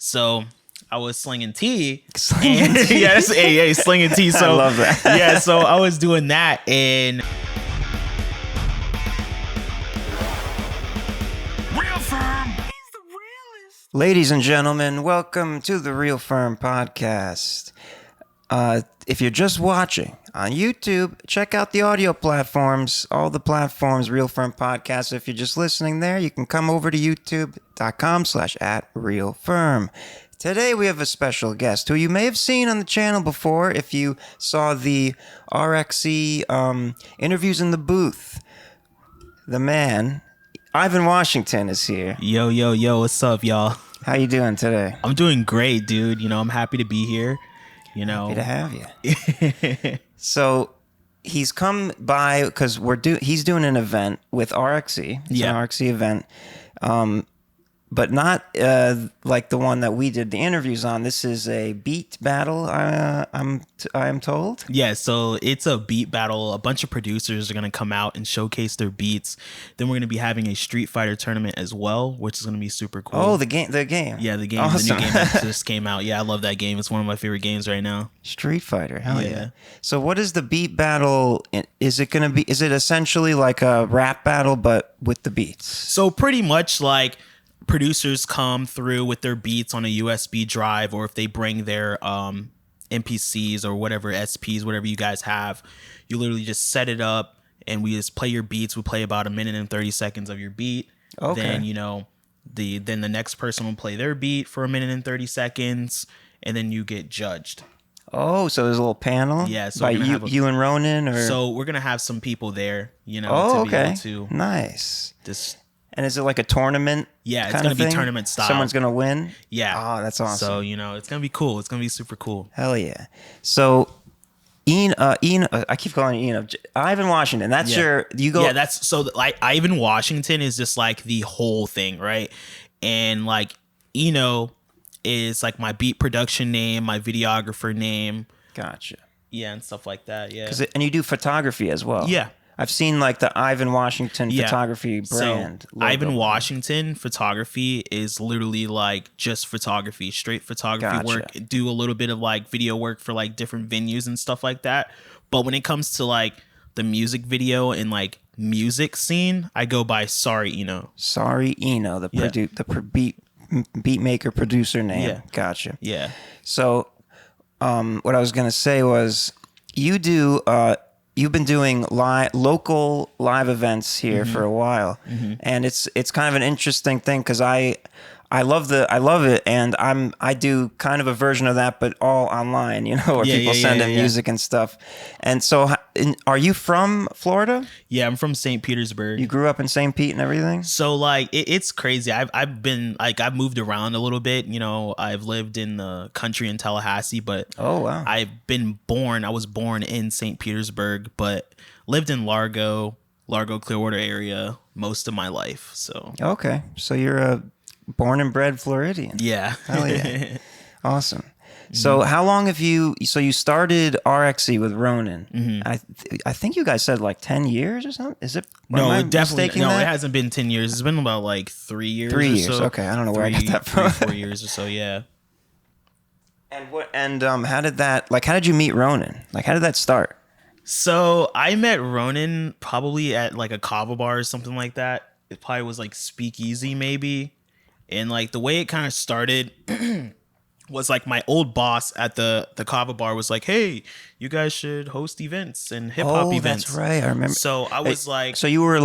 So I was slinging tea. Slingin' tea. Yeah, that's AA, slinging tea. So I love that. Yeah, so I was doing that, and Ladies and gentlemen, welcome to the Real Firm podcast. If you're just watching on YouTube, check out the audio platforms, all the platforms, Real Firm Podcast. If you're just listening there, you can come over to youtube.com/@RealFirm. Today we have a special guest who you may have seen on the channel before if you saw the RxE interviews in the booth. The man, Ivan Washington, is here. Yo, what's up, y'all? How you doing today? I'm doing great, dude. I'm happy to be here. Happy to have you. So he's come by because he's doing an event with RxE. It's an RxE event. But not like the one that we did the interviews on. This is a beat battle, I'm told. Yeah, so it's a beat battle. A bunch of producers are going to come out and showcase their beats. Then we're going to be having a Street Fighter tournament as well, which is going to be super cool. Oh, the game. Yeah, the game. Awesome. The new game that just came out. Yeah, I love that game. It's one of my favorite games right now. Street Fighter. Hell yeah. So what is the beat battle? Is it essentially like a rap battle, but with the beats? So pretty much like producers come through with their beats on a USB drive, or if they bring their MPCs or whatever, SPs, whatever you guys have, you literally just set it up and we just play your beats. We play about 1 minute and 30 seconds of your beat. Okay. Then, then the next person will play their beat for 1 minute and 30 seconds, and then you get judged. Oh, so there's a little panel? Yeah. So by you and Ronan? Or? So we're going to have some people there, to be able to nice. just... And is it like a tournament? Yeah, it's going to be tournament style. Someone's going to win? Yeah. Oh, that's awesome. So, it's going to be cool. It's going to be super cool. Hell yeah. So, Eno, I keep calling you Eno. Ivan Washington, that's you go. Yeah, like Ivan Washington is just like the whole thing, right? And like Eno is like my beat production name, my videographer name. Gotcha. Yeah, and stuff like that, yeah. And you do photography as well. Yeah. I've seen like the Ivan Washington photography brand. So Ivan Washington photography is literally like just photography, straight photography work. Do a little bit of like video work for like different venues and stuff like that. But when it comes to like the music video and like music scene, I go by SorryEeno. SorryEeno, the beat maker producer name. Yeah. Gotcha. Yeah. So what I was gonna say was you've been doing local live events here for a while, and it's kind of an interesting thing because I love it, and I do kind of a version of that, but all online, where people send in music and stuff. And so, are you from Florida? Yeah, I'm from St. Petersburg. You grew up in St. Pete and everything? So like it's crazy. I've been like I've moved around a little bit. I've lived in the country in Tallahassee, but oh wow, I was born in St. Petersburg, but lived in Largo, Clearwater area most of my life. So okay, so you're a born and bred Floridian. Yeah. Hell yeah. Awesome. So how long have you started RxE with Ronan? I think you guys said like 10 years or something. Is it? No, it definitely, it hasn't been 10 years. It's been about like 3 years. 3 years. So. Okay. I don't know where I got that from. 4 years or so. Yeah. And how did you meet Ronan? Like, how did that start? So I met Ronan probably at like a kava bar or something like that. It probably was like Speakeasy maybe. And like the way it kind of started was like my old boss at the kava bar was like, "Hey, you guys should host events and hip hop events." That's right. I remember. So I was like, so you were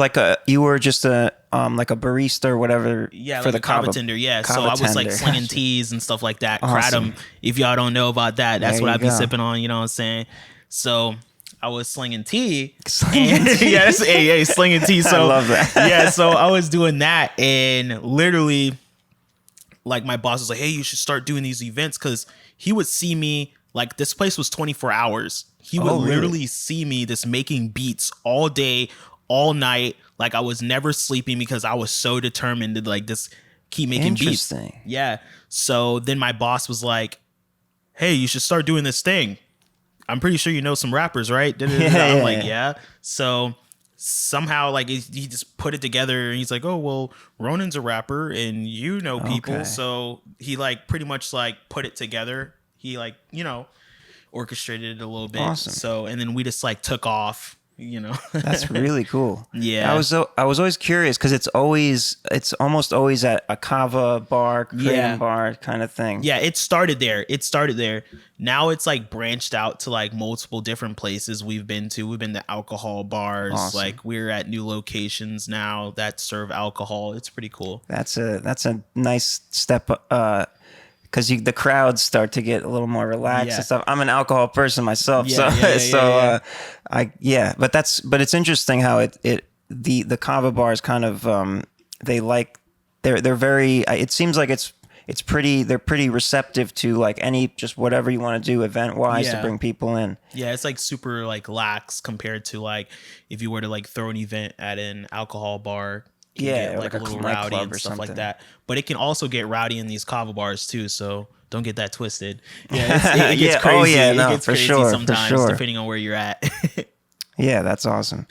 just a like a barista or whatever. Yeah, for like the a kava tender. Yeah. So I was like slinging teas and stuff like that. Awesome. Kratom. If y'all don't know about that, that's there what you I'd be go. sipping on. You know what I'm saying? So I was slinging tea. Yeah, that's AA, slinging tea. So I love that. Yeah. So I was doing that, and literally, like my boss was like, "Hey, you should start doing these events," because he would see me, like this place was 24 hours. He would literally see me just making beats all day, all night. Like I was never sleeping because I was so determined to like just keep making beats. Yeah. So then my boss was like, "Hey, you should start doing this thing. I'm pretty sure you know some rappers, right?" I'm like, "Yeah." So somehow like he just put it together, and he's like, oh well, Ronan's a rapper and you know people, Okay. so he like pretty much like put it together. He like, orchestrated it a little bit. Awesome. So, and then we just like took off. That's really cool. Yeah. I was always curious because it's almost always at a kava bar, Korean bar kind of thing. Yeah, it started there. Now it's like branched out to like multiple different places we've been to. We've been to alcohol bars. Awesome. Like we're at new locations now that serve alcohol. It's pretty cool. That's a nice step because the crowds start to get a little more relaxed and stuff. I'm an alcohol person myself, but it's interesting how the kava bars kind of they're very. It seems like they're pretty receptive to like just whatever you want to do event wise to bring people in. Yeah, it's like super like lax compared to like if you were to like throw an event at an alcohol bar. Get, like a little rowdy and stuff like that. But it can also get rowdy in these kava bars too, so don't get that twisted. Yeah, it gets crazy. Oh yeah, it gets crazy sure, sometimes, depending on where you're at. Yeah, that's awesome.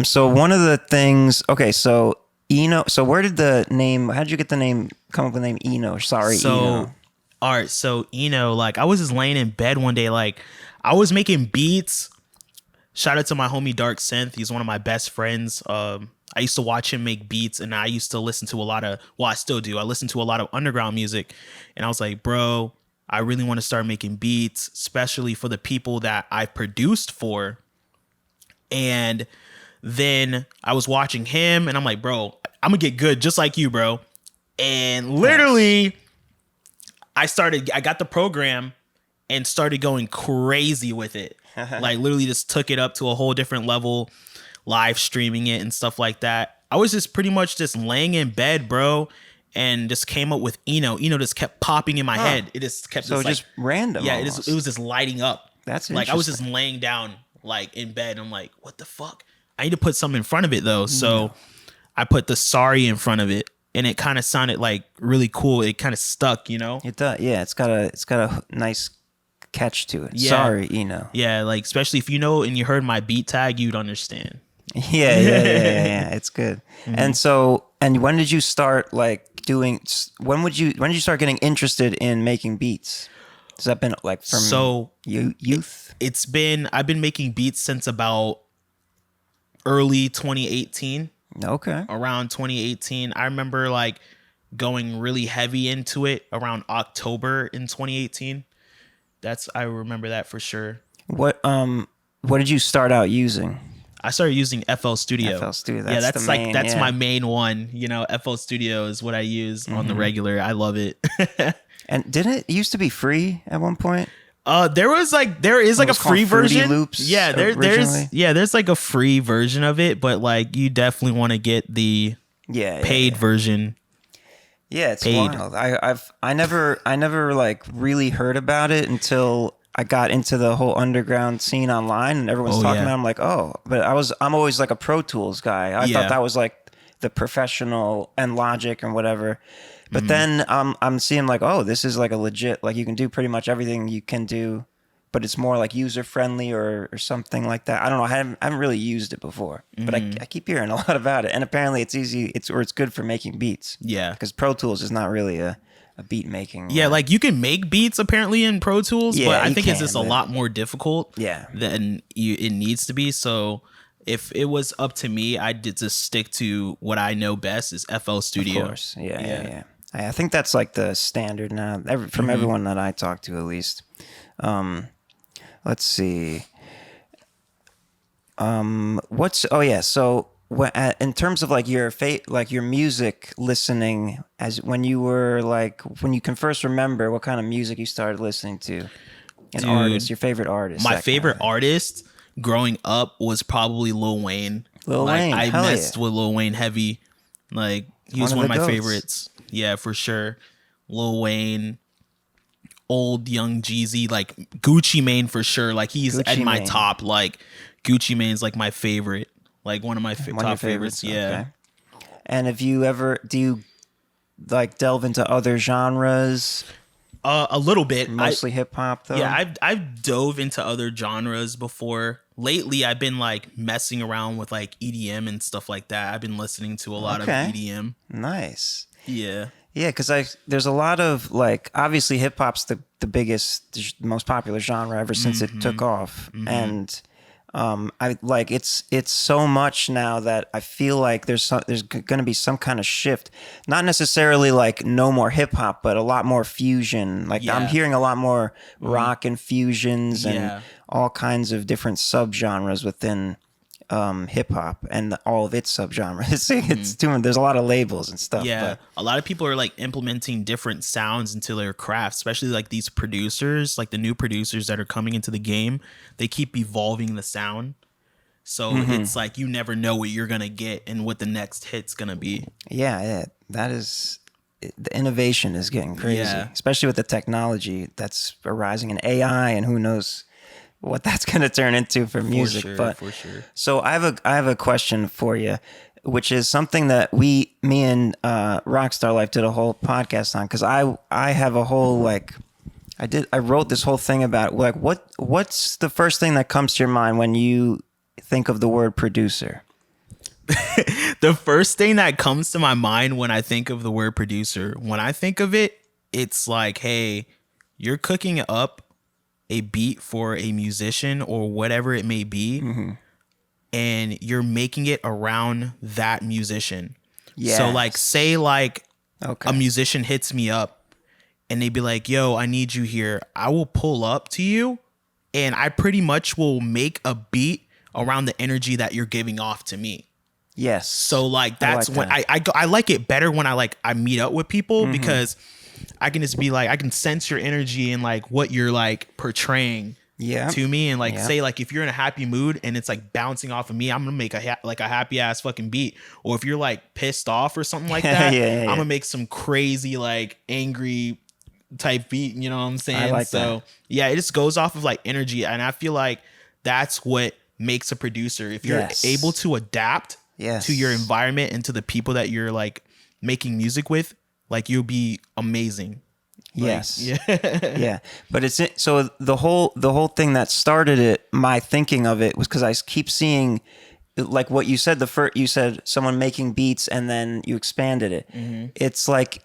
So one of the things, so Eno. So where did the name? How did you get the name? Come up with the name Eno? SorryEeno. All right, so Eno, like I was just laying in bed one day, like I was making beats. Shout out to my homie Dark Synth. He's one of my best friends. I used to watch him make beats, and I used to listen to a lot of, I still do. I listen to a lot of underground music, and I was like, bro, I really want to start making beats, especially for the people that I produced for. And then I was watching him, and I'm like, bro, I'm gonna get good just like you, bro. And literally, I got the program and started going crazy with it. Like literally just took it up to a whole different level. Live streaming it and stuff like that. I was just pretty much just laying in bed, bro, and just came up with Eno. Eno just kept popping in my head. It just kept just random. Yeah, it was just lighting up. That's like I was just laying down like in bed. And I'm like, what the fuck? I need to put something in front of it though. So I put the sorry in front of it, and it kind of sounded like really cool. It kind of stuck, It does. Yeah, it's got a nice catch to it. Yeah. SorryEeno. Yeah, like especially if you know and you heard my beat tag, you'd understand. Yeah. It's good. Mm-hmm. And when did you start like doing? When did you start getting interested in making beats? Has that been like from youth? I've been making beats since about early 2018. Okay. Around 2018, I remember like going really heavy into it around October in 2018. I remember that for sure. What did you start out using? I started using FL Studio. FL Studio, that's my main one. FL Studio is what I use on the regular. I love it. And didn't it used to be free at one point? There is like a free version. Loops there's like a free version of it, but like you definitely want to get the paid version. Yeah, it's wild. I never like really heard about it until I got into the whole underground scene online, and everyone's talking about it. I'm like, but I'm always like a Pro Tools guy. I thought that was like the professional and Logic and whatever. But then I'm seeing like, this is like a legit, like you can do pretty much everything you can do, but it's more like user friendly or something like that. I don't know. I haven't really used it before, but I keep hearing a lot about it. And apparently it's easy. It's good for making beats. Yeah. Because Pro Tools is not really a beat making. Yeah. Like you can make beats apparently in Pro Tools, but I think it's just a lot more difficult than it needs to be. So if it was up to me, I'd just stick to what I know best is FL Studio. Of course. Yeah. I think that's like the standard now from everyone that I talk to, at least. Let's see. So in terms of like your music listening, when you can first remember what kind of music you started listening to, artist, your favorite artist. My favorite artist growing up was probably Lil Wayne. I messed with Lil Wayne heavy. Like he was one of my favorites. Yeah, for sure. Lil Wayne, old Young Jeezy, like Gucci Mane for sure. Like he's at my top. Like Gucci Mane's like my favorite. Like one of my top favorites. Yeah. Okay. And do you like delve into other genres? A little bit. Mostly hip hop though. Yeah, I've dove into other genres before. Lately, I've been like messing around with like EDM and stuff like that. I've been listening to a lot of EDM. Nice. Yeah. Yeah, because there's a lot of like, obviously hip hop's the biggest, the most popular genre ever since it took off, and I like it's so much now that I feel like there's going to be some kind of shift, not necessarily like no more hip hop, but a lot more fusion. Like I'm hearing a lot more rock and fusions and all kinds of different subgenres within hip hop and all of its subgenres. It's there's a lot of labels and stuff. Yeah, but a lot of people are like implementing different sounds into their craft, especially like these producers, like the new producers that are coming into the game. They keep evolving the sound, so it's like you never know what you're gonna get and what the next hit's gonna be. Yeah, that is. The innovation is getting crazy, especially with the technology that's arising in AI, and who knows what that's going to turn into for music. For sure. So I have a question for you, which is something that me and Rockstar Life did a whole podcast on, because I have a whole like I wrote this whole thing about like what's the first thing that comes to your mind when you think of the word producer? The first thing that comes to my mind when I think of the word producer, when I think of it, it's like, hey, you're cooking up a beat for a musician or whatever it may be, and you're making it around that musician. So like, say like a musician hits me up and they be like, yo, I need you here. I will pull up to you and I pretty much will make a beat around the energy that you're giving off to me. Yes. So like, that's when I like it better when I meet up with people, because I can just be like, I can sense your energy and like what you're like portraying to me. And like, say like, if you're in a happy mood and it's like bouncing off of me, I'm going to make a happy ass fucking beat. Or if you're like pissed off or something like that, I'm going to make some crazy, like angry type beat. You know what I'm saying? I like that. Yeah, it just goes off of like energy. And I feel like that's what makes a producer. If you're able to adapt to your environment and to the people that you're like making music with, like you'll be amazing. Yes. Yeah. But it's so the whole thing that started it, my thinking of it, was because I keep seeing like what you said. You said someone making beats and then you expanded it. It's like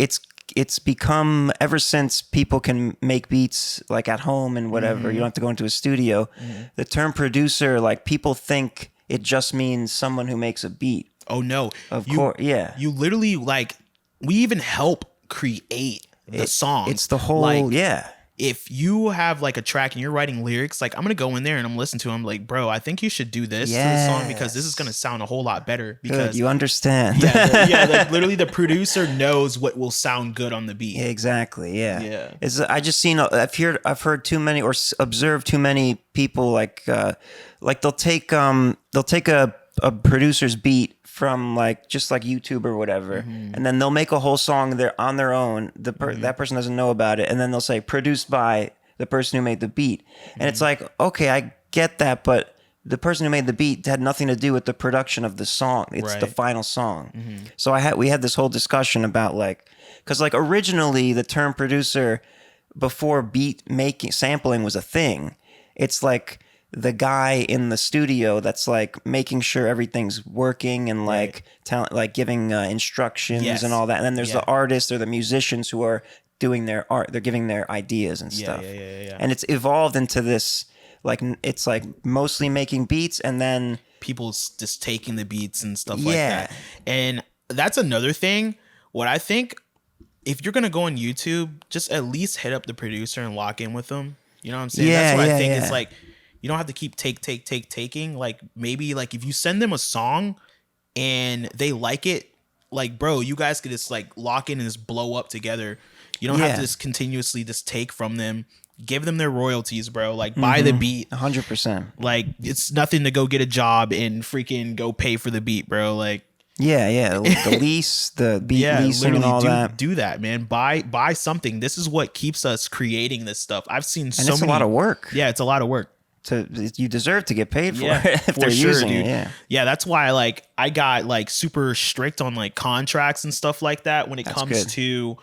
it's become, ever since people can make beats like at home and whatever, you don't have to go into a studio. The term producer, like people think it just means someone who makes a beat. Oh no. Of course. Yeah. You literally like, we even help create the song. It's the whole, like, if you have like a track and you're writing lyrics, like I'm going to go in there and I'm listening to them like, bro, I think you should do this to the song, because this is going to sound a whole lot better. Because good, you understand. Like literally the producer knows what will sound good on the beat. Exactly. Yeah. I just seen, I've heard too many, or observed too many people like they'll take a producer's beat from like just like YouTube or whatever, and then they'll make a whole song there on their own. That person doesn't know about it, and then they'll say produced by the person who made the beat, and it's like, okay, I get that, but the person who made the beat had nothing to do with the production of the song. It's the final song. So we had this whole discussion about like, because like originally the term producer, before beat making, sampling was a thing, it's like the guy in the studio that's like making sure everything's working and like like giving instructions and all that. And then there's the artists or the musicians who are doing their art. They're giving their ideas and stuff. And it's evolved into this, like, it's like mostly making beats and then people's just taking the beats and stuff like that. And that's another thing. What I think, if you're going to go on YouTube, just at least hit up the producer and lock in with them. You know what I'm saying? That's what I think. It's like, you don't have to keep taking. Like, maybe like if you send them a song and they like it, like, bro, you guys could just like lock in and just blow up together. You don't have to just continuously just take from them. Give them their royalties, bro. Like, buy the beat. 100%. Like, it's nothing to go get a job and freaking go pay for the beat, bro. Like, the lease, the beat leasing and all that. Do that, man. Buy something. This is what keeps us creating this stuff. I've seen so many. And it's a lot of work. Yeah, it's a lot of work. You deserve to get paid for it if they're using it. Yeah, that's why like I got like super strict on like contracts and stuff like that when it comes to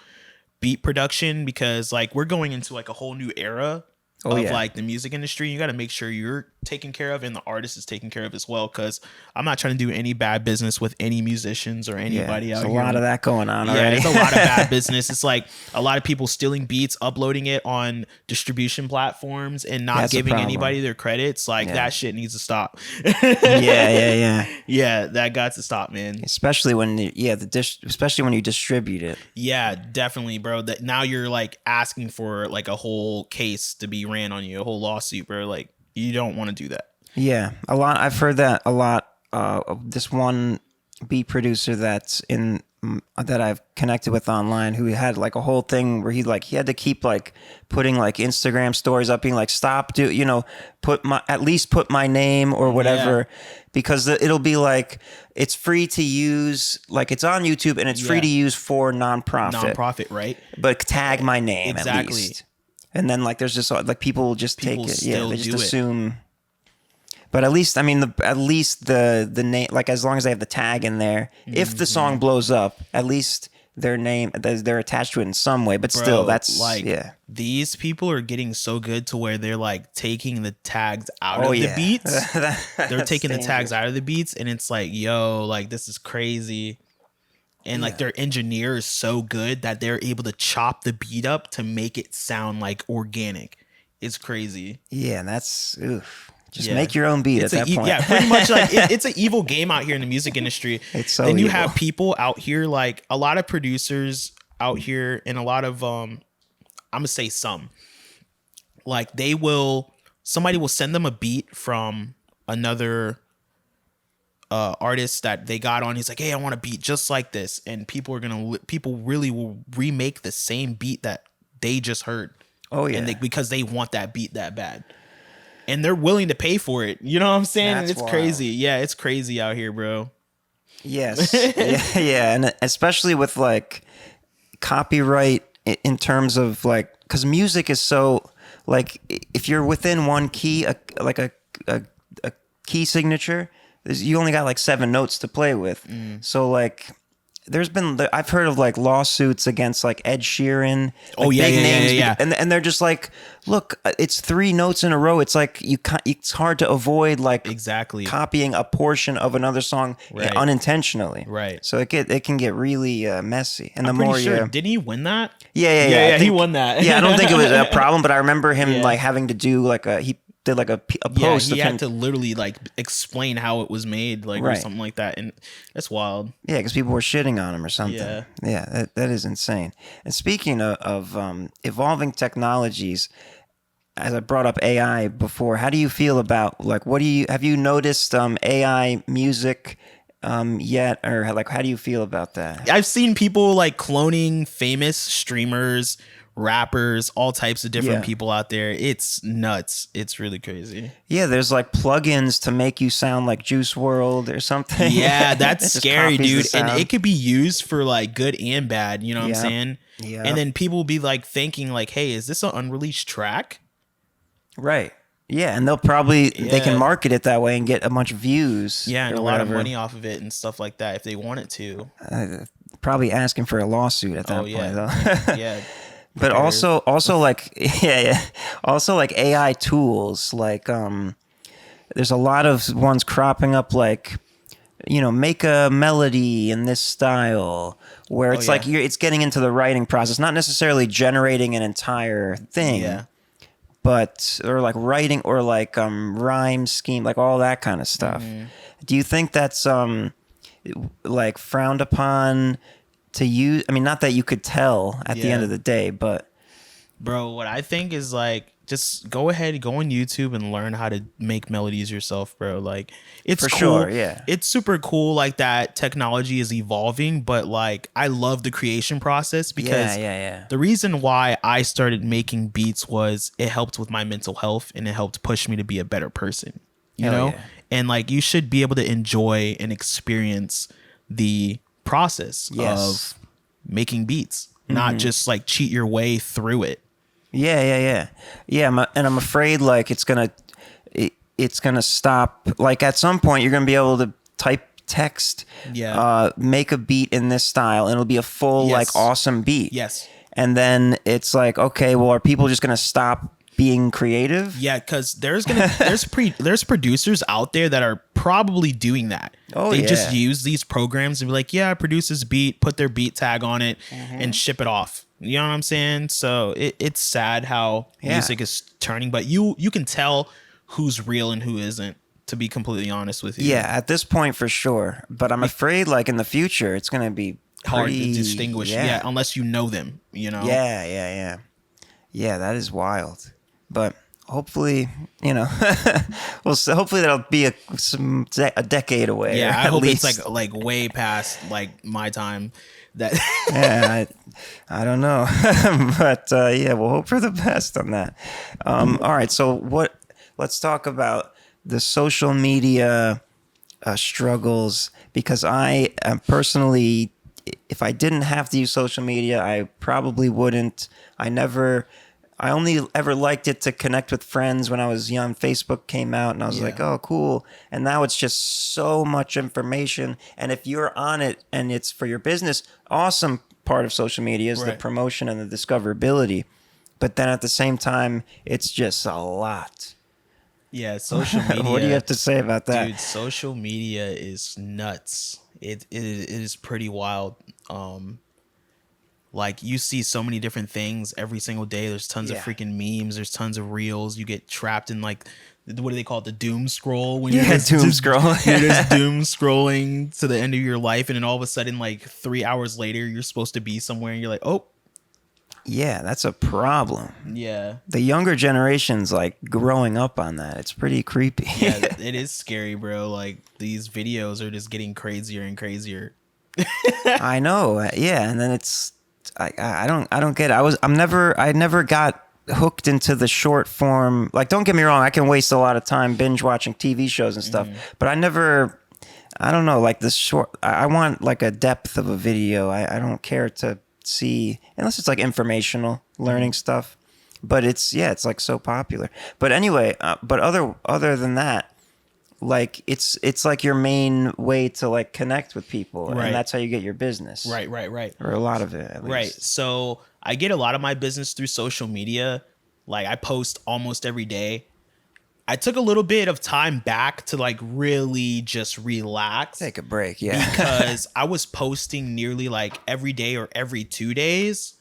beat production, because like we're going into like a whole new era of like the music industry. You got to make sure you're taken care of and the artist is taken care of as well, because I'm not trying to do any bad business with any musicians or anybody out here. There's a lot of that going on already. Yeah, there's a lot of bad business. It's like a lot of people stealing beats, uploading it on distribution platforms and not giving anybody their credits. Like that shit needs to stop. Yeah, that got to stop, man. Especially when especially when you distribute it. Yeah, definitely, bro. That now you're like asking for like a whole case to be ran on you, a whole lawsuit, bro. Like you don't want to do that. Yeah, a lot. I've heard that a lot. This one beat producer that I've connected with online, who had like a whole thing where he had to keep like putting like Instagram stories up, being like, stop, at least put my name or whatever, because it'll be like, it's free to use, like it's on YouTube and it's free to use for nonprofit, right? But tag my name at least. And then like there's just like people just take it. Yeah, they just assume. But at least, I mean, the name, like as long as they have the tag in there, if the song blows up, at least their name, they're attached to it in some way. But still, that's like, these people are getting so good to where they're like taking the tags out of the beats. They're taking the tags out of the beats, and it's like, yo, like this is crazy. And like their engineer is so good that they're able to chop the beat up to make it sound like organic. It's crazy. Yeah, and that's just make your own beat at that point. Yeah, pretty much. Like it's an evil game out here in the music industry. It's so then you evil. have people out here, like a lot of producers out here, and a lot of I'm gonna say some, like somebody will send them a beat from another artist that they got on. He's like, hey, I want a beat just like this, and people really will remake the same beat that they just heard. Oh yeah, and because they want that beat that bad. And they're willing to pay for it. You know what I'm saying? That's it's wild. crazy. Yeah, it's crazy out here, bro. Yes. yeah. And especially with like copyright in terms of like, because music is so like, if you're within one key, like a key signature, you only got like 7 notes to play with. So like, I've heard of like lawsuits against like Ed Sheeran. Like big names, and they're just like, look, it's 3 notes in a row. It's like it's hard to avoid like copying a portion of another song unintentionally. Right. So it can get really messy. And I'm the more pretty sure, didn't he win that? Yeah, he won that. Yeah, I don't think it was a problem, but I remember him like having to do like he did like a post. Yeah, he had to literally like explain how it was made, like or something like that, and that's wild. Yeah, because people were shitting on him or something. Yeah, that is insane. And speaking of evolving technologies, as I brought up AI before, how do you feel about like have you noticed AI music yet, or like how do you feel about that? I've seen people like cloning famous streamers, rappers, all types of different people out there. It's nuts. It's really crazy. Yeah, there's like plugins to make you sound like Juice WRLD or something. Yeah, that's scary, dude. And it could be used for like good and bad, you know what I'm saying? Yeah. And then people will be like thinking like, hey, is this an unreleased track? Right. Yeah, and they'll probably they can market it that way and get a bunch of views. Yeah, and a lot of money off of it and stuff like that if they wanted to. Probably asking for a lawsuit at that point though. Yeah. But also like also like AI tools, like there's a lot of ones cropping up, like make a melody in this style, where it's like it's getting into the writing process, not necessarily generating an entire thing, but or like writing or like rhyme scheme, like all that kind of stuff. Do you think that's like frowned upon to use? I mean, not that you could tell at the end of the day, but bro, what I think is like, just go ahead, go on YouTube and learn how to make melodies yourself, bro. Like it's for cool. Sure, yeah. It's super cool like that technology is evolving, but like I love the creation process because the reason why I started making beats was it helped with my mental health and it helped push me to be a better person, you know? Yeah. And like you should be able to enjoy and experience the process of making beats, not just like cheat your way through it. Yeah. And I'm afraid like it's gonna stop. Like at some point you're gonna be able to type text, make a beat in this style, and it'll be a full like awesome beat. Yes. and then it's like, okay, well, are people just gonna stop being creative? Yeah, because there's producers out there that are probably doing that. Oh, They yeah. just use these programs and be like, yeah, I produce this beat, put their beat tag on it, and ship it off. You know what I'm saying? So it's sad how music is turning, but you can tell who's real and who isn't, to be completely honest with you. Yeah, at this point for sure. But I'm afraid, like in the future, it's gonna be Hard to pretty- distinguish. Yeah, unless you know them, you know? Yeah. That is wild. But hopefully, well, so hopefully that'll be a decade away. Yeah, or I at hope least. it's like way past like my time. That Yeah, I don't know, but yeah, we'll hope for the best on that. All right, so let's talk about the social media struggles, because I am personally, if I didn't have to use social media, I probably wouldn't. I only ever liked it to connect with friends when I was young. Facebook came out and I was like, oh, cool. And now it's just so much information. And if you're on it and it's for your business, awesome part of social media is the promotion and the discoverability. But then at the same time, it's just a lot. Yeah, social media. What do you have to say about that? Dude, social media is nuts. It is pretty wild. Like, you see so many different things every single day. There's tons of freaking memes. There's tons of reels. You get trapped in, like, what do they call it? The doom scroll. When doom scroll. You're just doom scrolling to the end of your life. And then all of a sudden, like 3 hours later, you're supposed to be somewhere. And you're like, oh. Yeah, that's a problem. Yeah. The younger generation's like growing up on that. It's pretty creepy. Yeah, it is scary, bro. Like, these videos are just getting crazier and crazier. I know. Yeah. And then I don't get it. I never got hooked into the short form. Like, don't get me wrong, I can waste a lot of time binge watching TV shows and stuff, but I don't know, like the short, I want like a depth of a video. I don't care to see, unless it's like informational learning stuff, but it's like so popular. But anyway, but other than that, like it's like your main way to like connect with people, and that's how you get your business. Right. Or a lot of it, at least. Right. So I get a lot of my business through social media. Like, I post almost every day. I took a little bit of time back to like really just relax. Take a break, yeah. Because I was posting nearly like every day or every 2 days,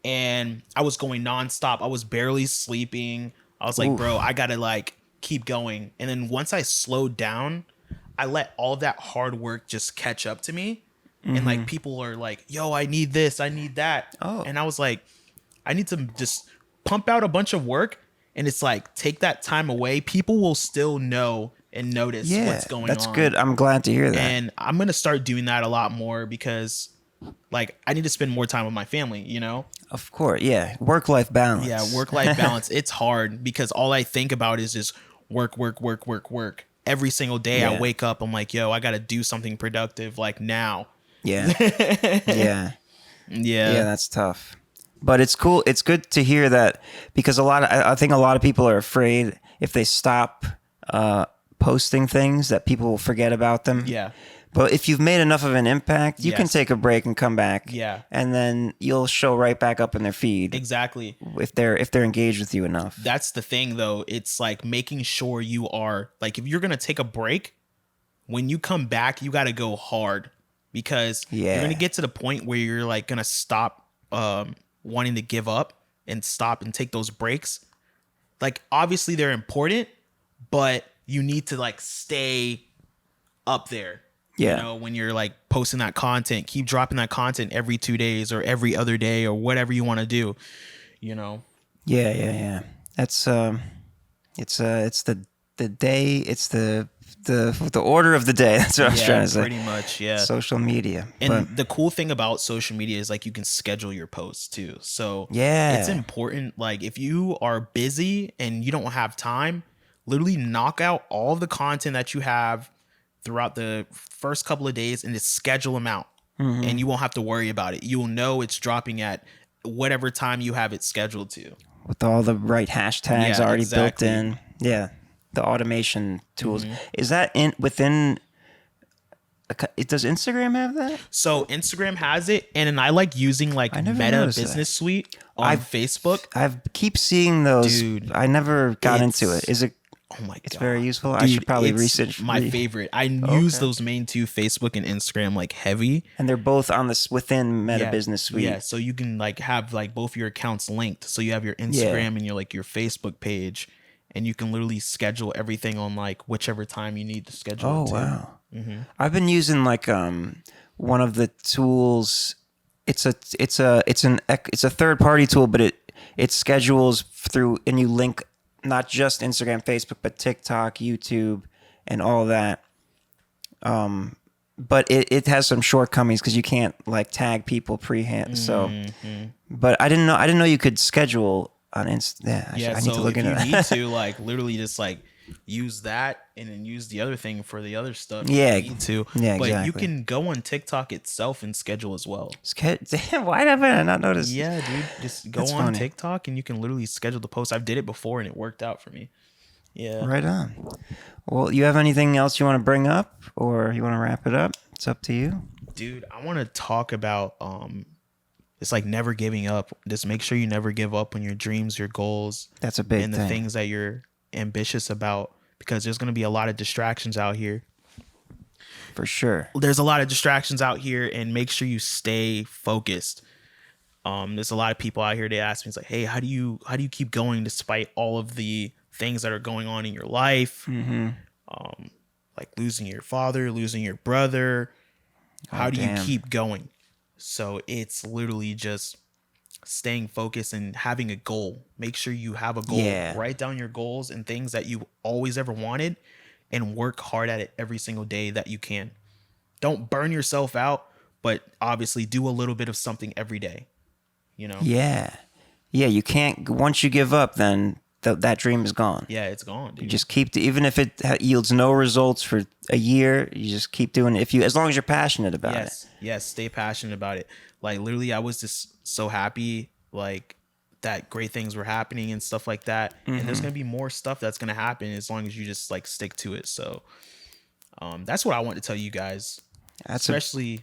and I was going nonstop. I was barely sleeping. I was like, bro, I gotta like keep going. And then once I slowed down, I let all that hard work just catch up to me. And like, people are like, yo, I need this, I need that. And I was like, I need to just pump out a bunch of work. And it's like, take that time away. People will still know and notice what's going on. That's good. I'm glad to hear that. And I'm going to start doing that a lot more, because like, I need to spend more time with my family, you know? Of course. Yeah. Work-life balance. Yeah. Work-life balance. It's hard because all I think about is just work. Every single day I wake up, I'm like, yo, I got to do something productive like now. Yeah. Yeah. That's tough. But it's cool. It's good to hear that, because I think a lot of people are afraid if they stop posting things that people will forget about them. Yeah. But if you've made enough of an impact, you can take a break and come back. Yeah. And then you'll show right back up in their feed. Exactly. If they're engaged with you enough. That's the thing, though. It's like making sure you are, like, if you're going to take a break, when you come back, you got to go hard, because you're going to get to the point where you're like going to stop wanting to give up and stop and take those breaks. Like, obviously they're important, but you need to like stay up there. Yeah. You know, when you're like posting that content, keep dropping that content every 2 days or every other day or whatever you want to do, you know? Yeah. That's it's the day, it's the order of the day. That's what I was trying to say. Pretty much, yeah. Social media. And the cool thing about social media is like you can schedule your posts too. So it's important. Like, if you are busy and you don't have time, literally knock out all the content that you have throughout the first couple of days and just schedule them out. And you won't have to worry about it. You will know it's dropping at whatever time you have it scheduled to. With all the right hashtags already built in. Yeah. The automation tools. Is that within Does Instagram have that? So Instagram has it, and then I like using like I never Meta noticed Business that. Suite on Facebook. I keep seeing those. Dude, I never got into it's- it. Is it? Oh my god, It's very useful. Dude, I should probably it's research. my favorite. I use those main two, Facebook and Instagram, like heavy. And they're both on this within Meta Business Suite. Yeah, so you can like have like both your accounts linked. So you have your Instagram and your Facebook page, and you can literally schedule everything on like whichever time you need to schedule. Oh it to. wow! I've been using like one of the tools. It's a third party tool, but it schedules through, and you link not just Instagram, Facebook, but TikTok, YouTube, and all that. But it has some shortcomings because you can't like tag people pre-hand. So, but I didn't know you could schedule on Insta. Yeah, I need to look into that. You need to like literally just like use that and then use the other thing for the other stuff. Yeah, you need to. yeah, but exactly. you can go on TikTok itself and schedule as well. Damn, why have I not noticed? Yeah, dude, just go That's on funny. TikTok and you can literally schedule the post. I've did it before and it worked out for me. Yeah. Right on. Well, you have anything else you want to bring up, or you want to wrap it up? It's up to you. Dude, I want to talk about it's like never giving up. Just make sure you never give up on your dreams, your goals. That's a big and thing. the things that you're ambitious about, because there's going to be a lot of distractions out here. For sure. There's a lot of distractions out here, and make sure you stay focused. There's a lot of people out here, they ask me, it's like, hey, how do you keep going despite all of the things that are going on in your life? Like losing your father, losing your brother. How do you keep going? So it's literally just staying focused and having a goal. Make sure you have a goal. Yeah. Write down your goals and things that you always ever wanted, and work hard at it every single day that you can. Don't burn yourself out, but obviously do a little bit of something every day. You know? Yeah. Yeah, you can't, once you give up, then that dream is gone. Yeah, it's gone, dude. You just keep, even if it yields no results for a year, you just keep doing it. As long as you're passionate about it. Yes, stay passionate about it. Like literally, I was just so happy, like that great things were happening and stuff like that. And there's gonna be more stuff that's gonna happen as long as you just like stick to it. So, that's what I want to tell you guys. Especially,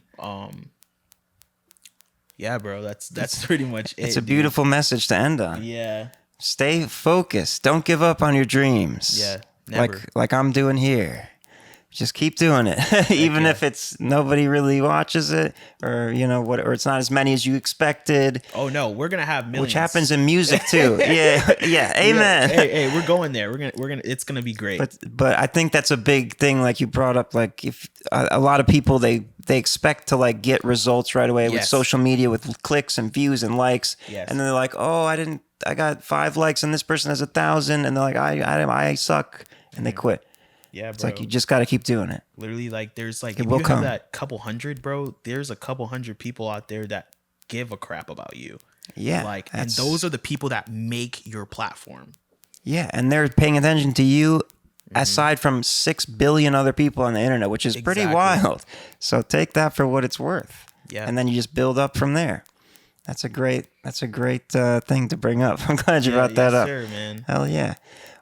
yeah, bro. That's pretty much it. It's a beautiful message to end on. Yeah. Stay focused. Don't give up on your dreams. Yeah. Never. Like I'm doing here. Just keep doing it, even if it's nobody really watches it, or or it's not as many as you expected. Oh no, we're gonna have millions, which happens in music too. yeah, amen. Yeah. Hey, we're going there. We're gonna. It's gonna be great. But I think that's a big thing. Like you brought up, like if a lot of people they expect to like get results right away with social media, with clicks and views and likes, and then they're like, oh, I got 5 likes and this person has 1,000, and they're like, I suck, and they quit. Yeah, bro. It's like you just got to keep doing it. Literally, like there's like it if will you come. have that couple hundred, bro, there's a couple hundred people out there that give a crap about you. Yeah. Like, and those are the people that make your platform. Yeah, and they're paying attention to you aside from 6 billion other people on the internet, which is pretty wild. So take that for what it's worth. Yeah. And then you just build up from there. That's a great thing to bring up. I'm glad you brought that up. Sure, man. Hell yeah.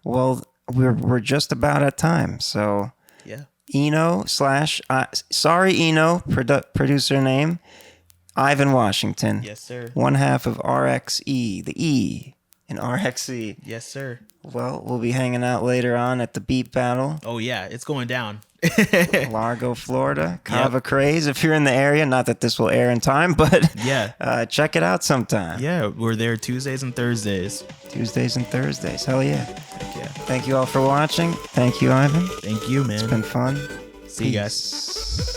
Well, we're just about at time. So yeah. Eno / SorryEeno, producer name, Ivan Washington. Yes, sir. One half of RxE, the E in RxE. Yes, sir. Well, we'll be hanging out later on at the Beat Battle. Oh yeah, it's going down. Largo, Florida. Kava Craze. If you're in the area, not that this will air in time, but check it out sometime. Yeah, we're there Tuesdays and Thursdays. Hell yeah. Heck yeah. Thank you all for watching. Thank you, Ivan. Thank you, man. It's been fun. See you guys.